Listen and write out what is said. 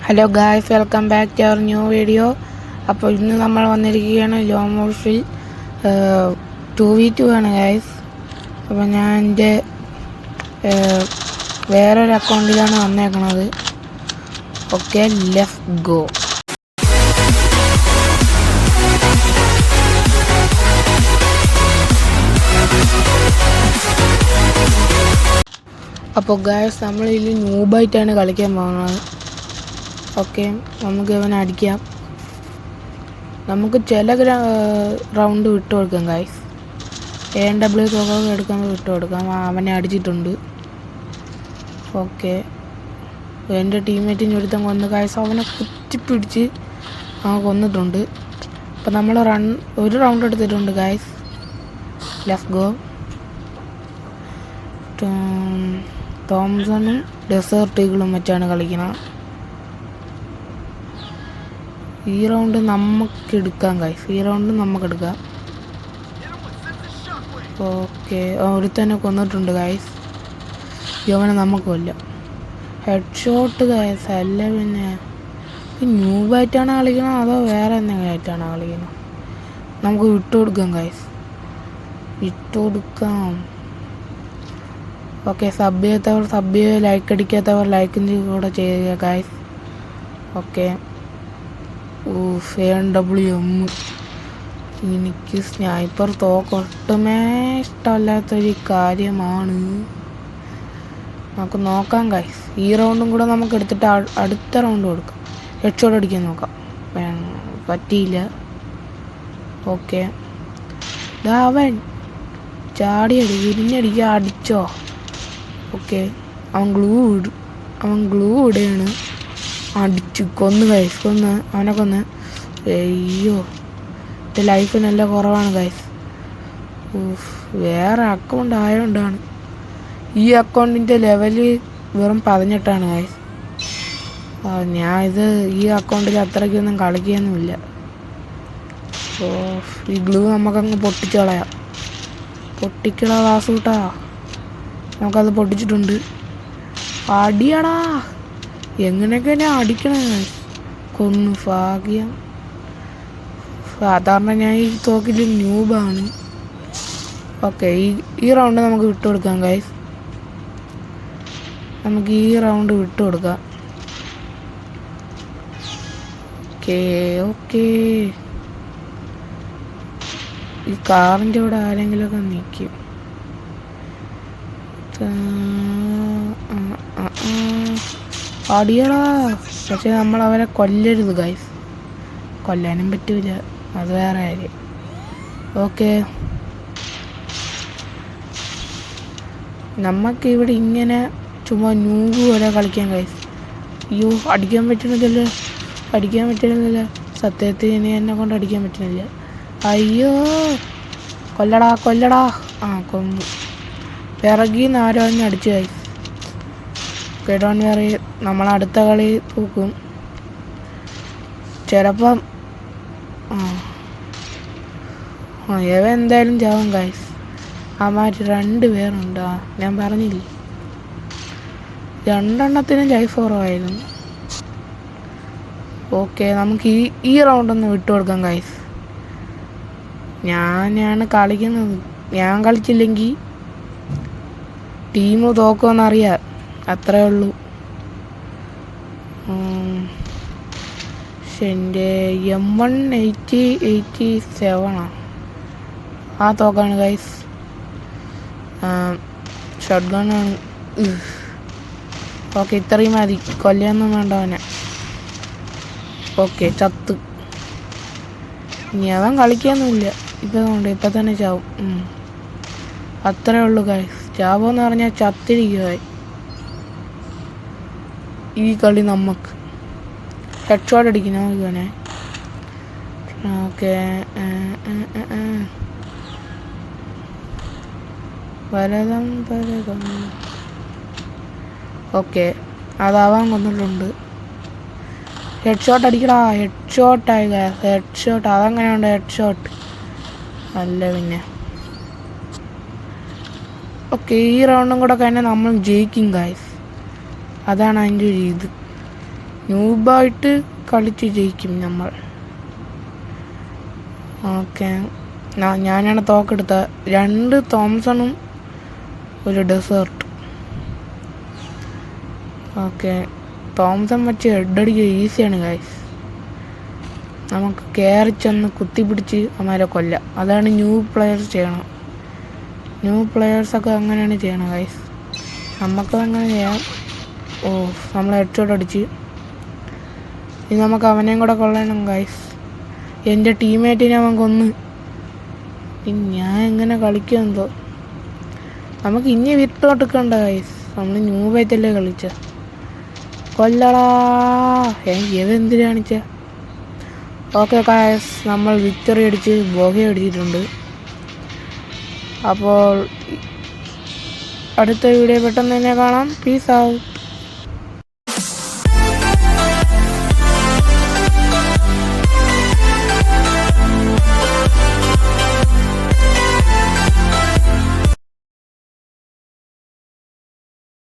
Hello guys, welcome back to our new video. അപ്പോൾ ഇന്ന് നമ്മൾ വന്നിരിക്കുകയാണ് ലോൺ വോൾഫിൽ 2v2 ആണ് ഗായ്സ്. അപ്പോൾ ഞാൻ എൻ്റെ വേറൊരു അക്കൗണ്ടിലാണ് വന്നേക്കണത്. Okay, let's go. അപ്പോൾ ഗായ്സ്, നമ്മളിതിൽ ന്യൂബായിട്ടാണ് കളിക്കാൻ പോകുന്നത്. ഓക്കെ, നമുക്ക് ഇവനെ അടിക്കാം. നമുക്ക് ചില റൗണ്ട് വിട്ടു കൊടുക്കാം ഗായ്സ്. AW തുക എടുക്കുമ്പോൾ വിട്ടു കൊടുക്കാം. അവനെ അടിച്ചിട്ടുണ്ട്. ഓക്കെ, എൻ്റെ ടീംമേറ്റിന് ഒരുത്തം കൊന്ന് ഗായ്സ്. അവനെ കുത്തിപ്പിടിച്ച് അവൻ കൊന്നിട്ടുണ്ട്. അപ്പം നമ്മൾ ഒരു റൗണ്ട് എടുത്തിട്ടുണ്ട് ഗായ്സ്. Let's go. തോംസണും ഡെസേർട്ട് ഈഗിളും വെച്ചാണ് കളിക്കുന്നത്. ഈ റൗണ്ട് നമുക്കെടുക്കാം ഗൈസ്, ഈ റൗണ്ട് നമുക്കെടുക്കാം. ഓക്കെ, ഒരുത്തന്നെ കൊന്നിട്ടുണ്ട് ഗൈസ്. ഇവനെ നമുക്ക് കൊല്ലാം. Headshot guys. അല്ല പിന്നെ ന്യൂബായിട്ടാണ് കളിക്കണം അതോ വേറെ എന്തെങ്കിലും ആയിട്ടാണ് കളിക്കണം? നമുക്ക് വിട്ടുകൊടുക്കാം ഗൈസ്, വിട്ടുകൊടുക്കാം. ഓക്കെ, സബ് ചെയ്യാത്തവർ സബ് ചെയ്യുക, ലൈക്ക് അടിക്കാത്തവർ ലൈക്കിൻ്റെ കൂടെ ചെയ്യുക ഗൈസ്. Okay, AWM. എനിക്ക് സ്നൈപ്പർ തോക്കൊട്ടുമേ ഇഷ്ടമല്ലാത്തൊരു കാര്യമാണ്. നമുക്ക് നോക്കാം ഗൈസ്. ഈ റൗണ്ടും കൂടെ നമുക്ക് എടുത്തിട്ട് അടുത്ത റൗണ്ട് കൊടുക്കാം. ഹെഡ് ഷോട്ട് അടിക്കാൻ നോക്കാം. പറ്റിയില്ല. ഓക്കെ, അവൻ ചാടിയടി ഇരിഞ്ഞടിക്കുക, അടിച്ചോ? ഓക്കെ, അവൻ ഗ്ലൂ ഇടുകയാണ്. അടിച്ചു കൊന്ന് ഗൈസ്, അവനെ കൊന്ന്. അയ്യോ, എൻ്റെ ലൈഫ് നല്ല കുറവാണ് ഗൈസ്. വേറെ അക്കൗണ്ട് ആയതുകൊണ്ടാണ്. ഈ അക്കൗണ്ടിൻ്റെ ലെവല് വെറും 18 ഗൈസ്. ഈ അക്കൗണ്ടിൽ അത്രയ്ക്കൊന്നും കളിക്കുകയൊന്നുമില്ല. ഈ ഗ്ലൂ നമുക്കങ്ങ് പൊട്ടിച്ച് കളയാം. പൊട്ടിക്കളാ വാസൂട്ടാ. നമുക്കത് പൊട്ടിച്ചിട്ടുണ്ട്. അടിയടാ, എങ്ങനെയൊക്കെ ഞാൻ അടിക്കണേ. കൊന്നു ഭാഗ്യം. സാധാരണ ഞാൻ ഈ തോക്കിൽ ന്യൂബാണ്. ഓക്കെ, ഈ റൗണ്ട് നമുക്ക് വിട്ടുകൊടുക്കാം ഗൈസ്. നമുക്ക് ഈ റൗണ്ട് വിട്ടുകൊടുക്കാം. ഓക്കെ ഓക്കെ, ഈ കാറിൻ്റെ ഇവിടെ ആരെങ്കിലുമൊക്കെ നിൽക്കും. അടിയടാ, പക്ഷെ നമ്മൾ അവരെ കൊല്ലരുത് ഗൈസ്. കൊല്ലാനും പറ്റൂല, അത് വേറെ കാര്യം. ഓക്കെ, നമുക്കിവിടെ ഇങ്ങനെ ചുമ്മാ ന്യൂബ് പോലെ കളിക്കാൻ ഗൈസ്. അയ്യോ, അടിക്കാൻ പറ്റുന്നില്ല. സത്യത്തിൽ ഇനി എന്നെ കൊണ്ട് അടിക്കാൻ പറ്റുന്നില്ല. അയ്യോ, കൊല്ലടാ. കൊന്നു. പിറകിന്ന് ആരോ തന്നെ അടിച്ചു ഗൈസ്. കേട്ടോൺ വേറെ നമ്മളടുത്ത കളി തൂക്കും ചിലപ്പം. ഇവ എന്തായാലും ചാവും ഗൈസ്. മാറ്റി 2 പേരുണ്ട്. ഞാൻ പറഞ്ഞില്ലേ, 2 എണ്ണത്തിനും ലൈഫ് കുറവായിരുന്നു. ഓക്കെ, നമുക്ക് ഈ റൗണ്ടൊന്ന് വിട്ടുകൊടുക്കാം ഗൈസ്. ഞാനാണ് കളിക്കുന്നത്. ഞാൻ കളിച്ചില്ലെങ്കിൽ ടീം തോക്കുമെന്നറിയാം, അത്രേ ഉള്ളൂ. പക്ഷെ എൻ്റെ M187 ആ തോക്കാണ് ഗൈസ്. ഷോട്ട് ഗണ്ണാണ്. ഓക്കെ, ഇത്രയും മതി, കൊല്ലൊന്നും വേണ്ട അവനെ. ഓക്കെ, ചത്ത്. ഇനി അവൻ കളിക്കാനൊന്നുമില്ല. ഇപ്പം തന്നെ ചാവും. അത്രേ ഉള്ളൂ ഗൈസ്. ചാവോന്ന് പറഞ്ഞാൽ ചത്തിരിക്കുക. ഈ കളി നമുക്ക് ഹെഡ് ഷോട്ട് അടിക്കണം ഇവനെ. ഓക്കെ, പലതം. ഓക്കെ, അതാവാൻ കൊന്നിട്ടുണ്ട്. ഹെഡ് ഷോട്ട് അടിക്കടാ. ഹെഡ് ഷോട്ടായി ഗൈസ്, ഹെഡ് ഷോട്ട്. അതങ്ങനെയുണ്ട് ഹെഡ് ഷോട്ട് അല്ല പിന്നെ. ഓക്കെ, ഈ റൗണ്ടും കൂടെ കഴിഞ്ഞാൽ നമ്മൾ ജയിക്കും ഗൈസ്. അതാണ് അതിൻ്റെ ഒരു ഇത്. ന്യൂബായിട്ട് കളിച്ച് ജയിക്കും നമ്മൾ. ഓക്കെ, ഞാനാണ് തോക്കെടുത്ത 2 തോംസണും ഒരു ഡെസേർട്ട്. ഓക്കെ, തോംസൺ വെച്ച് ഹെഡടിക്കുക ഈസിയാണ് ഗൈസ്. നമുക്ക് കയറി ചെന്ന് കുത്തിപ്പിടിച്ച് അവന്മാരെ കൊല്ലാം. അതാണ് ന്യൂ പ്ലെയേഴ്സ് ചെയ്യണം. ന്യൂ പ്ലെയേഴ്സൊക്കെ അങ്ങനെയാണ് ചെയ്യണം ഗൈസ്. നമുക്കത് അങ്ങനെ ചെയ്യാം. ഓ, നമ്മൾ ഹെഡ്ഷോട്ട് അടിച്ച്. ഇനി നമുക്ക് അവനെയും കൂടെ കൊള്ളണം ഗൈസ്. എൻ്റെ ടീമേറ്റിനെ അവൻ കൊന്ന്. ഞാൻ എങ്ങനെ കളിക്കുമെന്തോ. നമുക്ക് ഇനി വിട്ടോട്ടിക്കണ്ട ഗൈസ്. നമ്മൾ ന്യൂബായിട്ടല്ലേ കളിച്ച. കൊല്ലടാ. ഇതെന്തിനു കാണിച്ച. ഓക്കെ ഗൈസ്, നമ്മൾ വിക്ടറി അടിച്ച് ബോഗ അടിച്ചിട്ടുണ്ട്. അപ്പോൾ അടുത്ത വീഡിയോ പെട്ടെന്ന് തന്നെ കാണാം. Peace out.